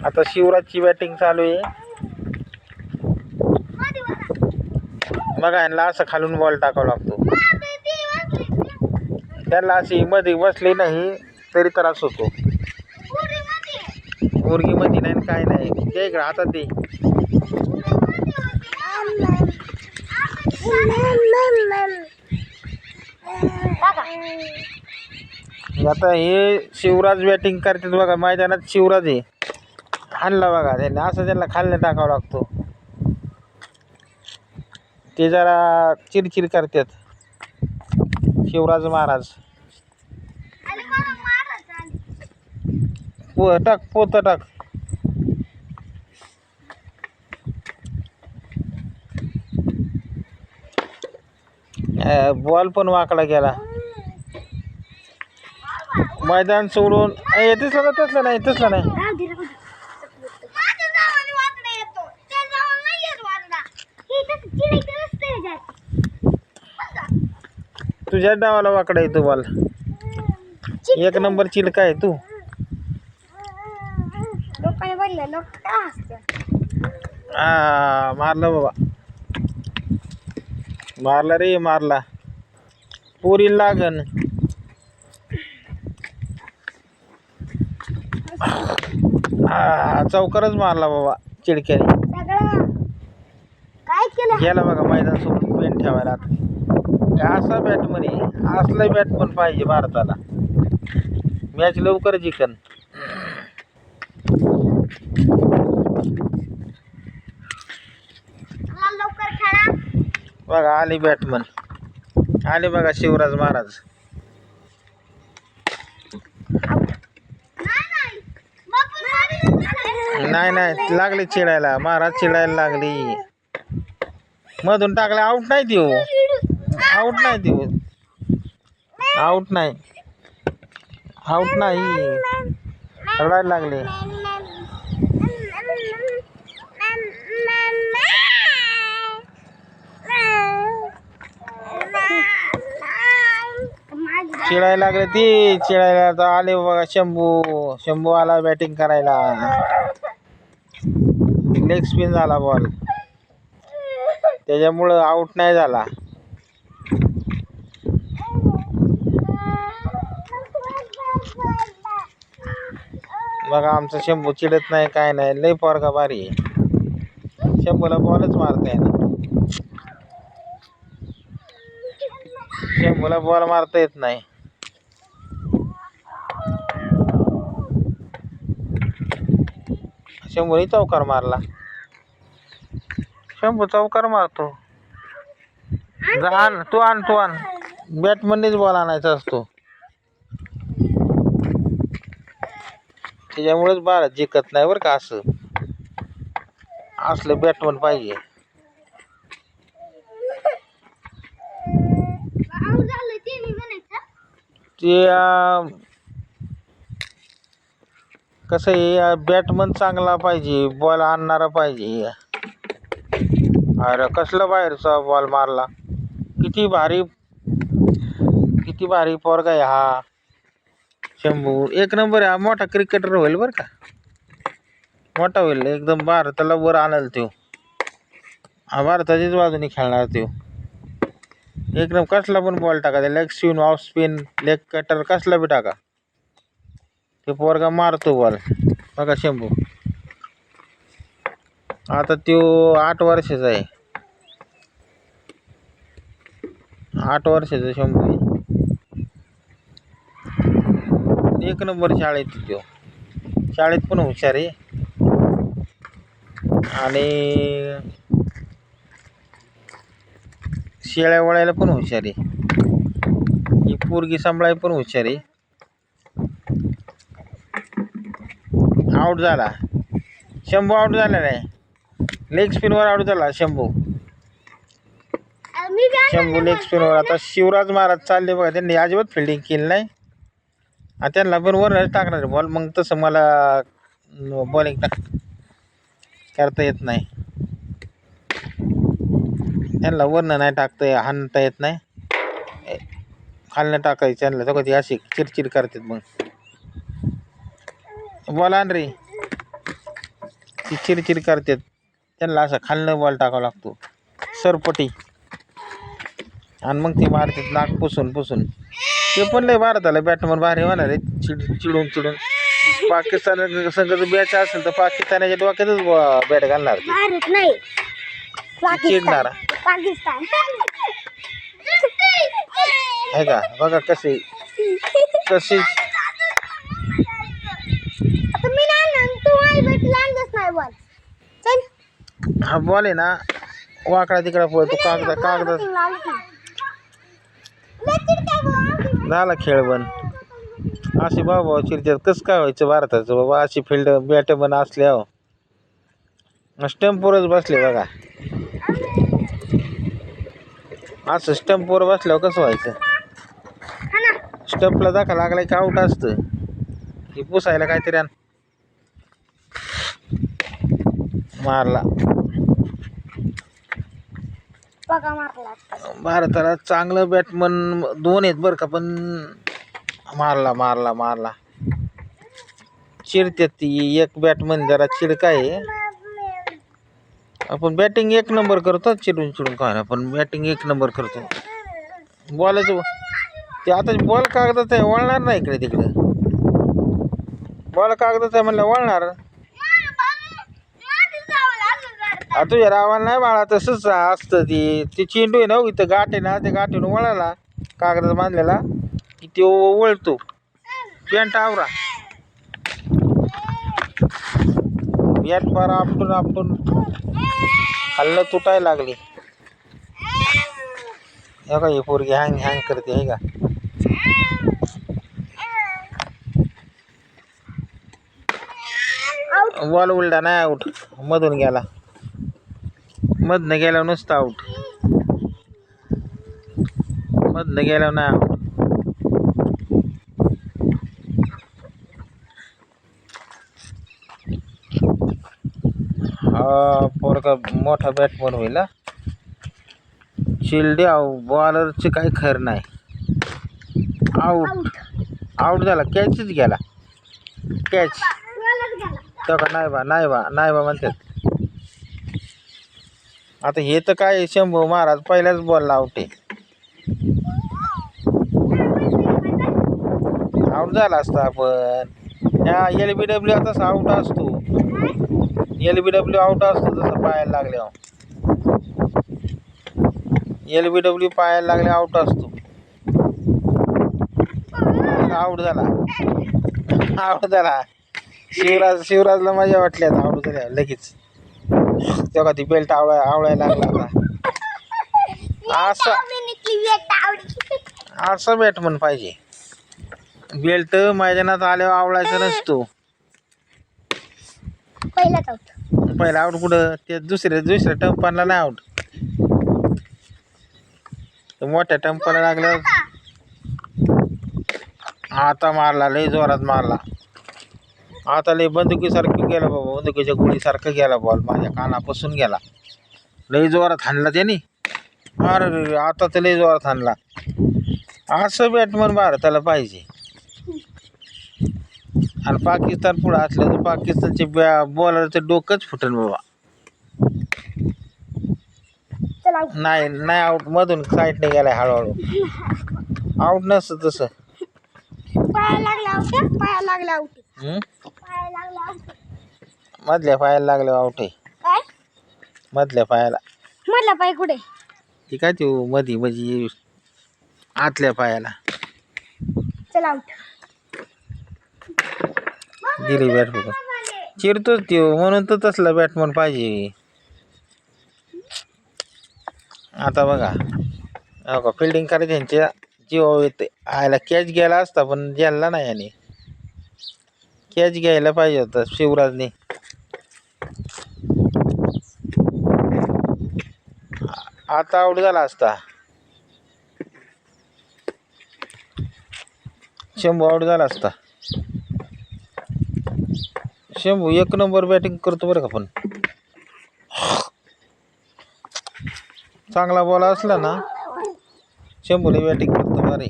आता शिवराजची बॅटिंग चालू आहे. बघा यांना असं खालून बॉल टाकावा लागतो. त्यांना अशी मध्ये बसली नाही तरी त्रास होतो. मुरगीमध्ये नाही काय नाही. ते इकडं हातात दे. आता हे शिवराज बॅटिंग करतात बघा. मैदानात शिवराज आहे. हाणला बघा त्यांनी. असं त्यांना खालने टाकावा लागतो. ते जरा चिडचिड करतात शिवराज महाराज. टाक पोत टाक. बॉल पण वाकडा गेला. मैदान सोडून तसलं नाही. तुझ्या डावाला वाकडा येतो बॉल. एक नंबर चिलका आहे तू. मारला बाबा. मारला रे मारला. पुरी लागन. चौकारच मारला बाबा चिडक्याने. गेला बघा मैदान सोडून पेन ठेवायला. असा बॅटमन आहे. असला बॅट पण पाहिजे भारताला. मॅच लवकर जिंकन. बघा आले बॅटमन. आले बघा शिवराज महाराज. नाही लागले चिडायला. महाराज चिडायला लागली. मधून टाकले. आऊट नाही देऊ. आऊट नाही. रडायला लागले. चिडायला लागले ती. चिडायला तर आले बघा शंभू आला बॅटिंग करायला. लेग स्पिन झाला बॉल. त्याच्यामुळं आऊट नाही झाला. बघा आमचा शंभू चिडत नाही काय नाही. लय पोरगा भारी आहे. शंभूला बॉलच मारता येत नाही. शंभूला बॉल मारता येत नाही. शंभूने चौकार मारला. शंभू चौकार मारतो. तू आण. बॅटमननेच बॉल आणायचा असतो. त्याच्यामुळेच भारत जिंकत नाही बरं का. असलं बॅटमन पाहिजे. ते कसं आहे बॅटमन चांगला पाहिजे. बॉल आणणारा पाहिजे. अरे कसला बाहेरचा बॉल मारला. किती भारी पोरगा आहे हा शंभू. एक नंबर आहे. मोठा क्रिकेटर होईल बरं का. मोठा होईल एकदम. भारताला वर आणल तो. भारताच्याच बाजूने खेळणार तो. एकदम कसला पण बॉल टाका. Leg spin off spin leg cutter कसला बी टाका. ते पोरगा मारतो बॉल. बघा शंभू. आता तो 8 वर्षाचा आहे. 8 वर्षाचा शंभू आहे. एक नंबर शाळेत तो. शाळेत पण हुशार आहे. आणि शेळ्या वळायला पण हुशार आहे. ही पोरगी सांभाळायला पण हुशार आहे. आऊट झाला शंभू. आऊट झाला नाही. लेग स्पिनवर आऊट झाला शंभू लेग स्पिनवर. आता शिवराज महाराज चालले बघा. त्यांनी अजिबात फिल्डिंग केली नाही. त्यांना पण वरच टाकणार बॉल. मग तसं मला बॉलिंग करता येत नाही. त्यांना वरनं नाही टाकता हाणता येत नाही. खालनं टाकायचं त्यांना. सगळं ती अशी चिडचिड करतात. मग बॉल आण रे. ती चिरचिर करतात त्यांना असं खालनं बॉल टाकावा लागतो सरपटी आणि मग ती मारतात नाक पुसून पुसून. ते पण लय भारताला बॅटमन भारी होणार आहे चिडून चिडून. पाकिस्तान संघाचं बॅच असेल तर पाकिस्तानाच्या डोक्यातच बॅट घालणार ते. भारत नाही चिडणार पाकिस्तान आहे का बघा कसे कसे आता मी नाही तू आई भेटला आणलंच नाही बॉल चल हा बॉल आहे ना वाकडा तिकडा पळतो कागदा कागदा झाला खेळ बंद. असे बाबा चिरत्यात कसं काय व्हायचं भारताचं बाबा. अशी फील्ड बॅट बन असल्या स्टंपवरच बसले बघा. असं स्टंपवर बसल्यावर कसं व्हायचं. स्टंपला दाखा लागला की आऊट असतं. हे पुसायला काहीतरी मारला. बघा मारला भारताला चांगलं बॅटमन 2 आहेत बरं का पण मारला मारला मारला. चिडतात ती एक बॅटमन जरा चिडका आहे. आपण बॅटिंग 1 नंबर करतो चिडून चिडून काय ना पण बॅटिंग 1 नंबर करतो. बॉलाचं ते आता बॉल कागदाचं आहे वळणार नाही इकडे तिकडे. बॉल कागदाचं आहे म्हणलं वळणार. तुझ्या रावाला नाही बाळा तसंच असतं ती चेंडू आहे ना इथं गाठ आहे ना ते गाठीनं वळाला कागदात बांधलेला की तो वळतो. पॅन्ट आवरा बॅट फार आपटून आपटून खाल्लं तुटायला लागली. हे का ही पोरगी हँग हँग करते आहे का. बॉल उलटा नाही आऊट मधून गेला. मधनं गेल्यावर नुसतं आऊट. मधनं गेल्यावर नाही आऊट. हा पोरगा मोठा बॅटमन होईल. शिल्डे बॉलरचे काही खरं नाही. आऊट आऊट झाला कॅचच गेला. कॅच तर नाही बा म्हणतात. आता हे तर काय शंभू महाराज पहिल्याच बॉलला आऊट आहे. आऊट झाला असता आपण ह्या LBW तसा आऊट असतो. LBW आऊट असतो तसं पायाला लागल्यावर. LBW पायाला लागले आऊट असतो. आऊट झाला आऊट झाला. शिवराजला मजा वाटली आता आऊट झाल्या लगेच. तेव्हा ती बेल्ट आवळायला लागला आता. असं बॅटमन पाहिजे. बेल्ट मैदानात आल्यावर आवळायचा नसतो. पहिला आऊट कुठं ते दुसऱ्या टंपाला नाही आऊट. मोठ्या टंपाला लागल्यावर आता मारला लय जोरात मारला. आता लय बंदुकीसारखं गेला बाबा. बंदुकीच्या गोळीसारखं गेला बॉल माझ्या कानापासून गेला. लय जोरात हाणला त्याने. अरे आता तर लय जोरात हाणला. असं बॅटमन भारताला पाहिजे. आणि पाकिस्तान पुढं असलं तर पाकिस्तानचे बॉलरचं डोकंच फुटन बाबा. नाही आऊट मधून साईडने गेलाय हळूहळू. आऊट नसतं तसं. मधल्या पायाला लागलं आऊट आहे. मधल्या पायाला. मधला पाय कुठे. ती काय ती मधी म्हणजे आतल्या पायाला. चल आऊट. दिली बॅट बघा. चिरतोच त्यो म्हणून तर तसला बॅटमन पाहिजे. आता बघा हो का फिल्डिंग करायची त्यांच्या जीवावर येते. आयला कॅच गेला असता पण गेला नाही याने. कॅच घ्यायला पाहिजे होता शिवराजने. आता आऊट झाला असता. शंभू आऊट झाला असता. शंभू 1 नंबर बॅटिंग करतो बरं का पण. चांगला बॉल असला ना शंभूने बॅटिंग करतो भारी.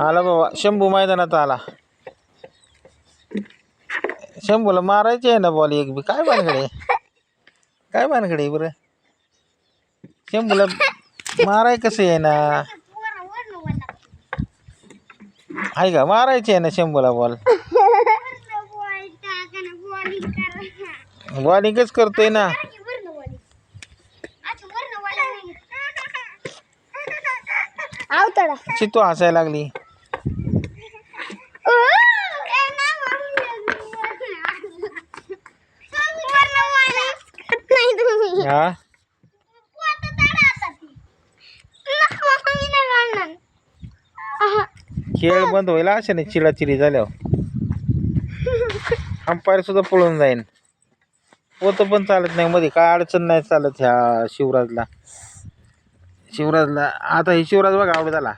आला बाबा शंभू मैदानात आला. शंभूला मारायचे आहे ना बॉल एक बी. काय भानगडे काय भानगडे बरं. शंभूला माराय कसं आहे ना. आहे का मारायचे आहे ना शंभूला बॉल. बॉलिंगच करतोय ना. चित्तू हसायला लागली. हा खेळ बंद होईल अशा नाही चिडाचिडी झाल्यावर. अंपायर सुद्धा पळून जाईन. पोतं पण चालत नाही मध्ये. काय अडचण नाही चालत ह्या शिवराजला. आता हे शिवराज बघा आवडत आला.